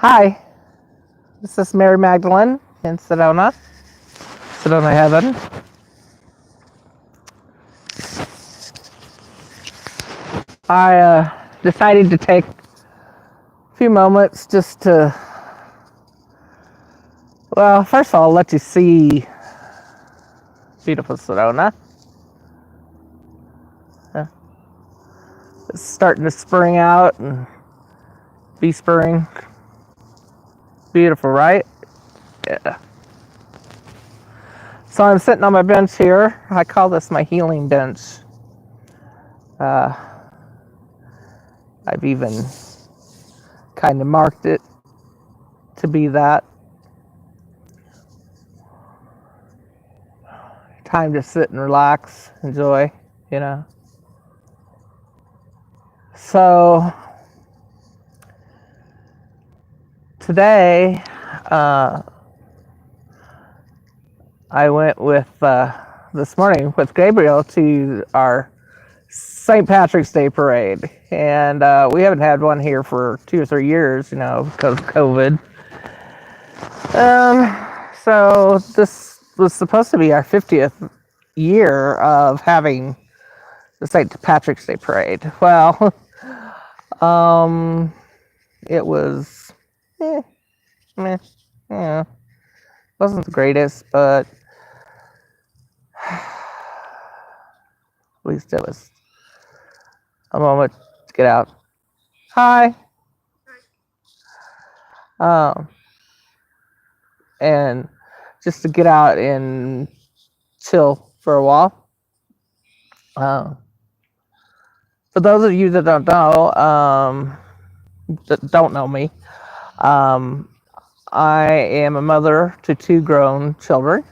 Hi, this is Mary Magdalene in Sedona Heaven. I decided to take a few moments just to, well, first of all, let you see beautiful Sedona. It's starting to spring out and be spring. Beautiful, right? Yeah. So I'm sitting on my bench here. I call this my healing bench. Uh, I've even kind of marked it to be that. Time to sit and relax, enjoy, you know. So today, I went with this morning with Gabriel to our St. Patrick's Day parade, and we haven't had one here for 2 or 3 years, because of COVID. So this was supposed to be our 50th year of having the St. Patrick's Day parade. Well, it was, meh, yeah, wasn't the greatest, but at least it was a moment to get out. Hi. And just to get out and chill for a while. For those of you that don't know me, I am a mother to two grown children,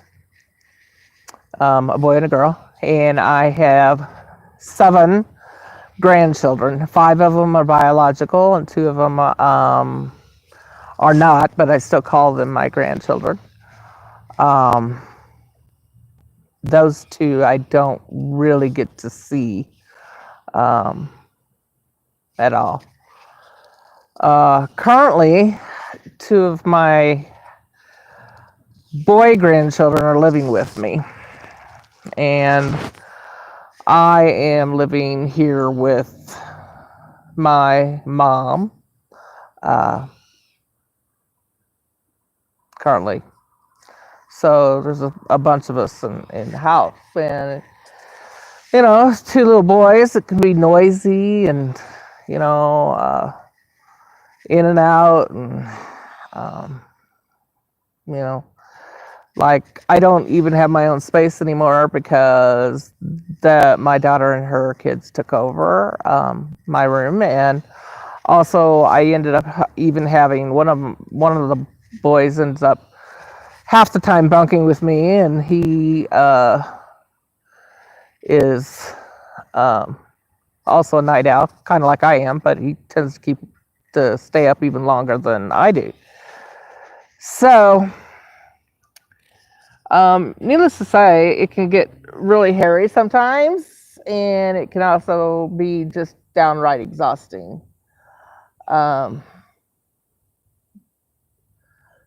a boy and a girl, and I have 7 grandchildren. 5 of them are biological, and 2 of them are not, but I still call them my grandchildren. Those 2 I don't really get to see at all. Currently, 2 of my boy grandchildren are living with me, and I am living here with my mom currently. So there's a bunch of us in the house, and 2 little boys. It can be noisy and in and out, and like I don't even have my own space anymore because my daughter and her kids took over my room, and also I ended up even having one of the boys ends up half the time bunking with me, and he is also a night owl, kind of like I am, but he tends to stay up even longer than I do. So, needless to say, it can get really hairy sometimes, and it can also be just downright exhausting.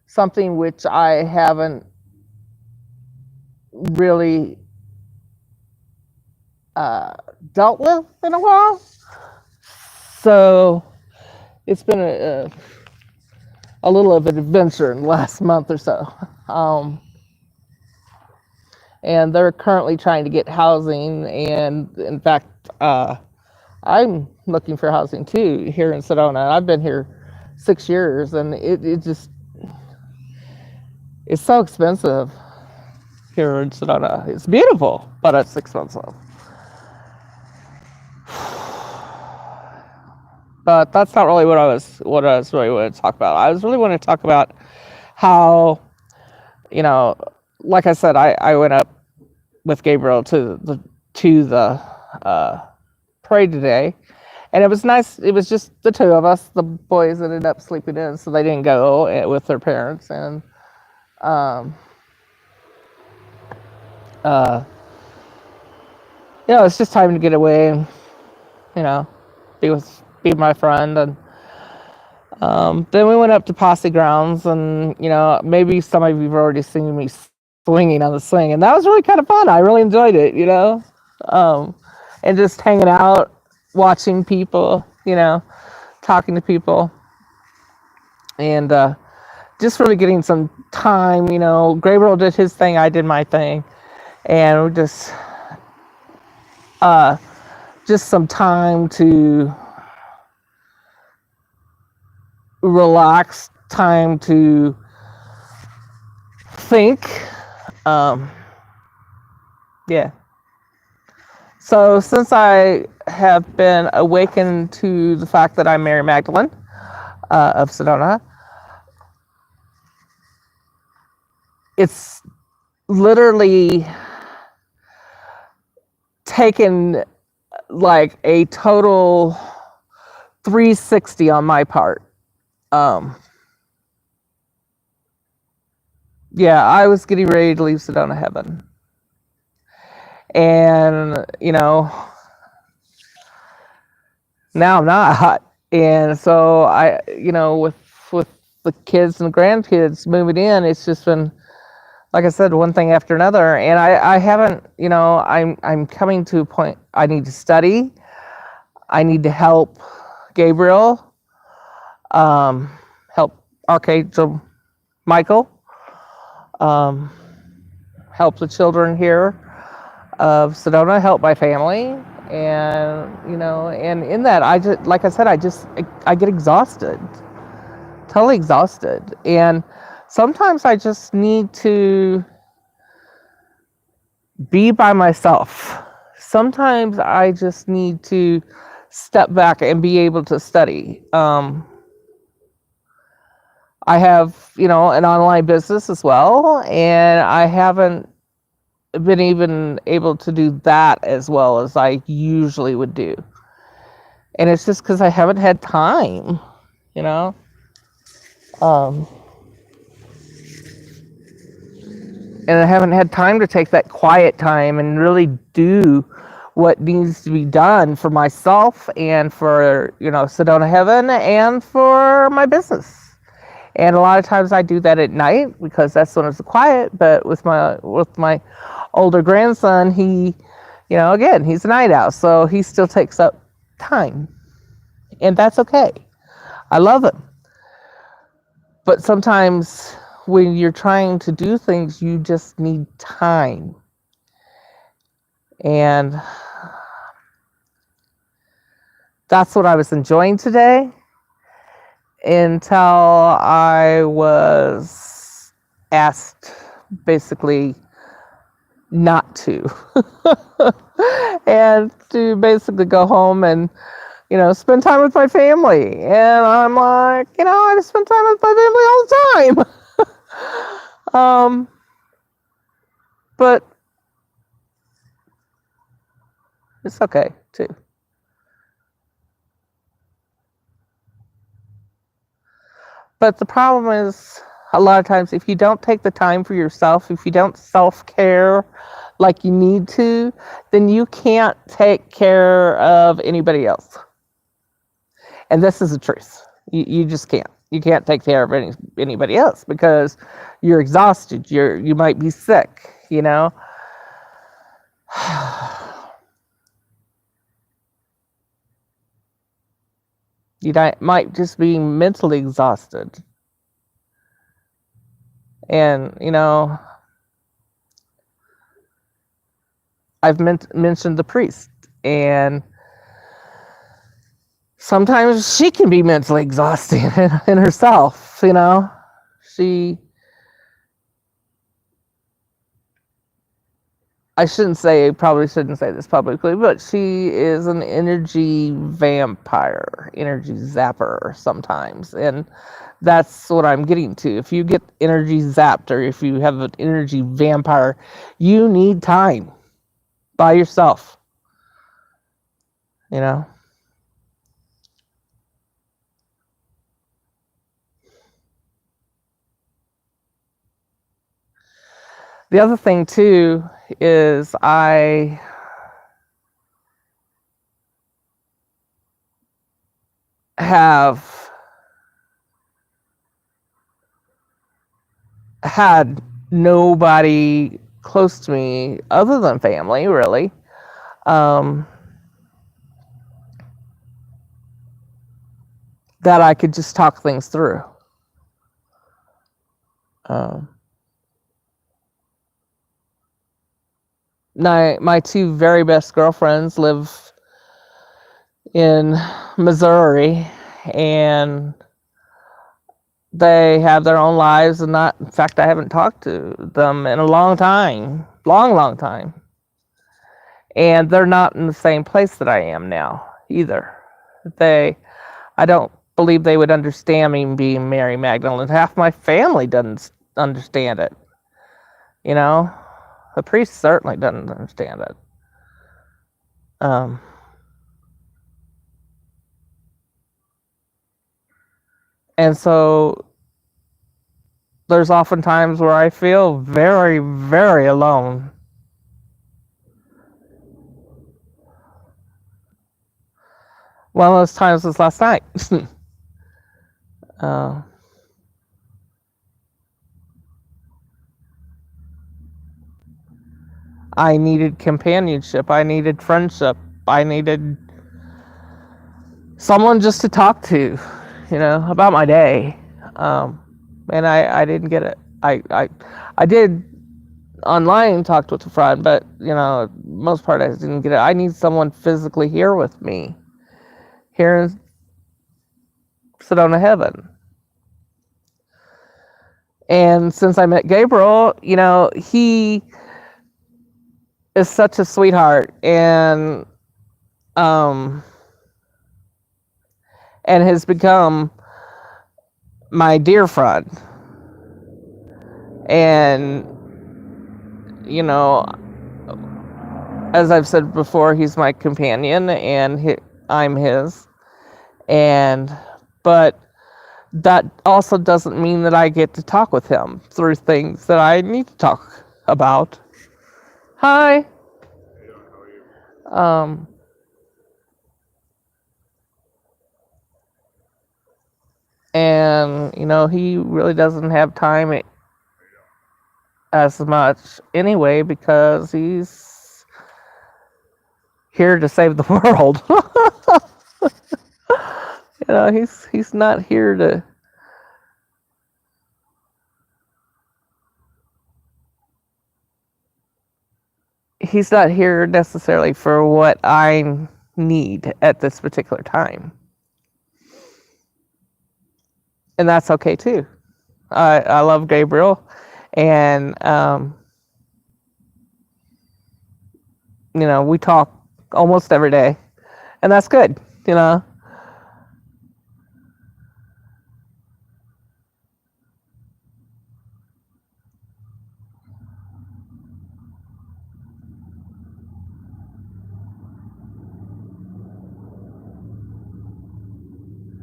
Something which I haven't really dealt with in a while. So it's been a little of an adventure in the last month or so. And they're currently trying to get housing, and in fact, I'm looking for housing too here in Sedona. I've been here 6 years, and it's so expensive here in Sedona. It's beautiful, but it's expensive. But that's not really what I was really want to talk about. I was really want to talk about how, like I said, I went up with Gabriel to the parade today, and it was nice. It was just the 2 of us. The boys ended up sleeping in, so they didn't go with their parents, and it's just time to get away and be with my friend, and Then we went up to Posse Grounds, and maybe some of you've already seen me swinging on the swing, and that was really kind of fun. I really enjoyed it, um, and just hanging out, watching people, talking to people, and just really getting some time. Gabriel did his thing, I did my thing, and we just some time to relax, time to think. Yeah. So since I have been awakened to the fact that I'm Mary Magdalene of Sedona, it's literally taken like a total 360 on my part. Yeah, I was getting ready to leave Sedona Heaven. And, now I'm not. And so with the kids and grandkids moving in, it's just been, like I said, one thing after another. And I haven't, I'm coming to a point. I need to study. I need to help Gabriel, help Archangel Michael, help the children here of Sedona, help my family. And and in that, I just, like I said, I get exhausted, totally exhausted. And sometimes I just need to be by myself. Sometimes I just need to step back and be able to study. I have, an online business as well, and I haven't been even able to do that as well as I usually would do. And it's just because I haven't had time, Um, and I haven't had time to take that quiet time and really do what needs to be done for myself and for, Sedona Heaven and for my business. And a lot of times I do that at night because that's when it's quiet. But with my older grandson, he, again, he's a night owl, so he still takes up time. And that's okay. I love him. But sometimes when you're trying to do things, you just need time. And that's what I was enjoying today until I was asked basically not to. And to basically go home and, spend time with my family. And I'm like, I just spend time with my family all the time. But it's okay too. But the problem is, a lot of times, if you don't take the time for yourself, if you don't self-care like you need to, then you can't take care of anybody else. And this is the truth. You just can't. You can't take care of anybody else because you're exhausted. You might be sick, You might just be mentally exhausted. And, I've mentioned the priest, and sometimes she can be mentally exhausting in herself, probably shouldn't say this publicly, but she is an energy vampire, energy zapper sometimes. And that's what I'm getting to. If you get energy zapped or if you have an energy vampire, you need time by yourself, The other thing too is I have had nobody close to me other than family, really. Um, that I could just talk things through. Um, my two very best girlfriends live in Missouri, and they have their own lives, and not, in fact, I haven't talked to them in a long time, long time. And they're not in the same place that I am now either. I don't believe they would understand me being Mary Magdalene. Half my family doesn't understand it. You know, the priest certainly doesn't understand it. Um, and so there's often times where I feel very, very alone. One of those times was last night. uh, I needed companionship. I needed friendship. I needed someone just to talk to, about my day. And I didn't get it. I did online talked with a friend, but most part I didn't get it. I need someone physically here with me, here in Sedona Heaven. And since I met Gabriel, he is such a sweetheart, and has become my dear friend. And as I've said before, he's my companion, and I'm his. But that also doesn't mean that I get to talk with him through things that I need to talk about. Hi. Um, and he really doesn't have time as much anyway, because he's here to save the world. He's not here to he's not here necessarily for what I need at this particular time. And that's okay too. I love Gabriel, and we talk almost every day, and that's good.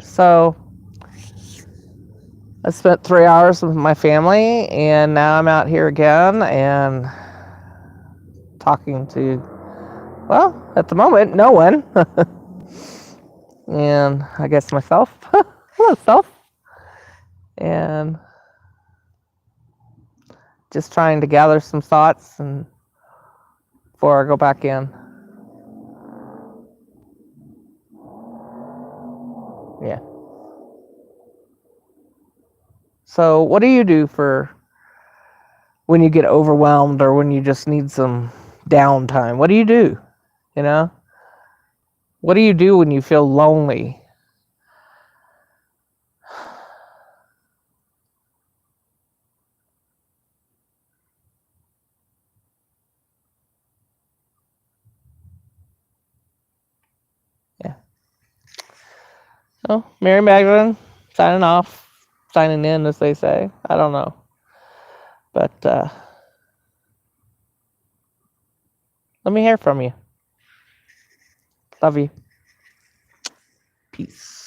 So I spent 3 hours with my family, and now I'm out here again and talking to, well, at the moment, no one. And I guess myself. Hello, self. And just trying to gather some thoughts and before I go back in. Yeah. So what do you do for when you get overwhelmed or when you just need some downtime? What do you do? What do you do when you feel lonely? Yeah. So Mary Magdalene signing off, signing in, as they say. I don't know. But let me hear from you. Love you. Peace.